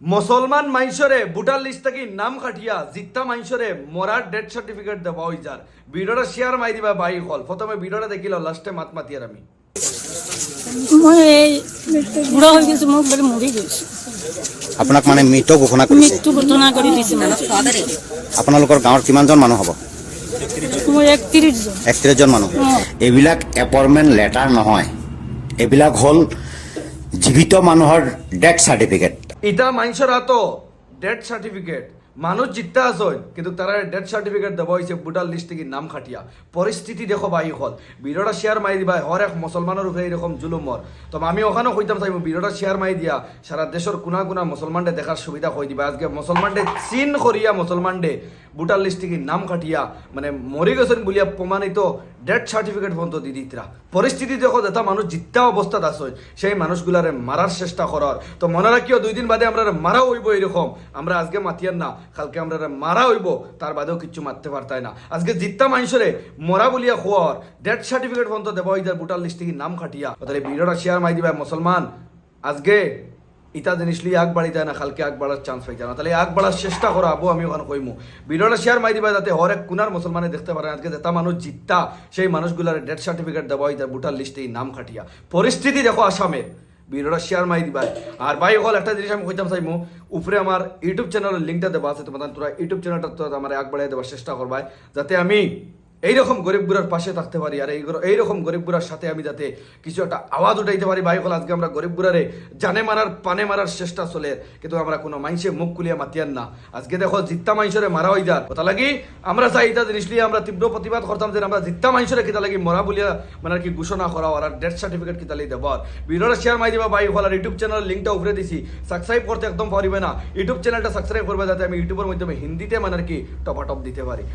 মুসলমান মাইসরে voter list থেকে নাম কাটিয়া জিত্তা মাইসরে মরার ডেথ সার্টিফিকেট দেওয়া হয়ে যার ভিডিওটা শেয়ার মাই দিবা বাই হল প্রথমে ভিডিওটা দেখিল লাস্টে মাত মাতিয়ার আমি মই এই বুঢ়া হৈ গৈছো মোক বোলে মৰি গৈছো আপোনাক মানে মৃত ঘোষণা কৰিছে মৃত্যু ঘোষণা কৰি দিছে আপোনালোকৰ গাঁৱৰ কিমানজন মানুহ হ'ব মই 31 জন 31 জন মানুহ এইবিলাক এপইণ্টমেণ্ট লেটাৰ নহয় এইবিলাক হ'ল জীৱিত মানুহৰ ডেথ সাৰ্টিফিকেট ইটা মাইসর হাতো ডেথ সার্টিফিকেট মানুষ জিততে আসন কিন্তু তারা ডেথ সার্টিফিকেট দেওয়া হয়েছে ভোটার লিস্ট থেকে নাম খাটিয়া পরিস্থিতি দেখো বাই হল ভিডিওটা শেয়ার মাই দিবা হর এক মুসলমানের উপরে এরকম জুলুমর তো আমি ওখানেও কইতাম চাইব ভিডিওটা শেয়ার মাই দিয়া সারা দেশের কোনা কোনা মুসলমানদের দেখার সুবিধা হয়ে দিবা আজকে মুসলমানদের চিন করিয়া মুসলমানদের ভোটার লিস্ট থেকে নাম খাটিয়া মানে মরে গেছেন বলিয়া প্রমাণিত ডেথ সার্টিফিকেট পর্যন্ত দি দিতরা পরিস্থিতি দেখো যেটা মানুষ জিত্তা অবস্থাত আসয় সেই মানুষগুলারে মারার চেষ্টা করার তো মনে রাখিও 2 দিন বাদে আমরা মারা হইব এরকম আমরা আজকে মাতিয়ার না কালকে আমরা মারা হইব তার বাদেও কিচ্ছু মারতে পারতাই না আজকে জিত্তা মানুষরে মরা বলিয়া খোয়ার ডেথ সার্টিফিকেট পর্যন্ত দেওয়া হইতার ভোটার লিস্ট থেকে নাম খাটিয়া তাহলে ভিডিওটা শেয়ার মাই দিবা মুসলমান আজকে ইটা জিনিস লিয়ে আগ বাড়ি যায় না কালকে আগ বাড়ার চান্স পাই যায় না তাহলে আগ বাড়ার চেষ্টা করো আবু আমি ওখানে কইমু ভিডিওটা শেয়ার মাই দিবা যাতে হর এক কুনার মুসলমানে দেখতে পারে আজকে যেটা মানুষ জিত্তা সেই মানুষগুলার ডেথ সার্টিফিকেট দেওয়া হয় তার ভোটার লিস্টে নাম খাটিয়া পরিস্থিতি দেখো আসামের ভিডিওটা শেয়ার মাই দিবা আর ভাই হল একটা জিনিস আমি কইতাম চাইমু উপরে আমার ইউটিউব চ্যানেলের লিঙ্কটা দেওয়া আছে তোমাদের তোরা ইউটিউব চ্যানেলটা তো আমার আগ বাড়িয়ে দেওয়ার চেষ্টা করবাই যাতে আমি এইরকম গরিব বুড়ার পাশে থাকতে পারি আর এইরকম গরিব বুড়ার সাথে আমি যাতে কিছু একটা আওয়াজ উঠাইতে পারি ভাই হল আজকে আমরা গরিব বুড়ারে জানে মারার পানে মারার চেষ্টা চলে কিন্তু আমরা কোনো মাইসে মুখ কুলিয়া মাতিয়ান না আজকে দেখো জিত্তা মাইসরে মারা হয়ে যার কথা লাগি আমরা চাই এটা জিনিস নিয়ে আমরা তীব্র প্রতিবাদ করতাম যে আমরা জিত্তা মাইসরে কিতা লাগি মরা বলিয়া মানে আর কি ঘোষণা করা আর ডেথ সার্টিফিকেট কিতা লাগি দেবার ভিডিওটা শেয়ার মাই দিবা ভাই হল আর ইউটিউব চ্যানেলের লিঙ্কটা উপরে দিছি সাবস্ক্রাইব করতে একদম পারিবে না ইউটিউব চ্যানেলটা সাবস্ক্রাইব করবে যাতে আমি ইউটিউবের মাধ্যমে হিন্দিতে মানে আর কি টপ দিতে পারি।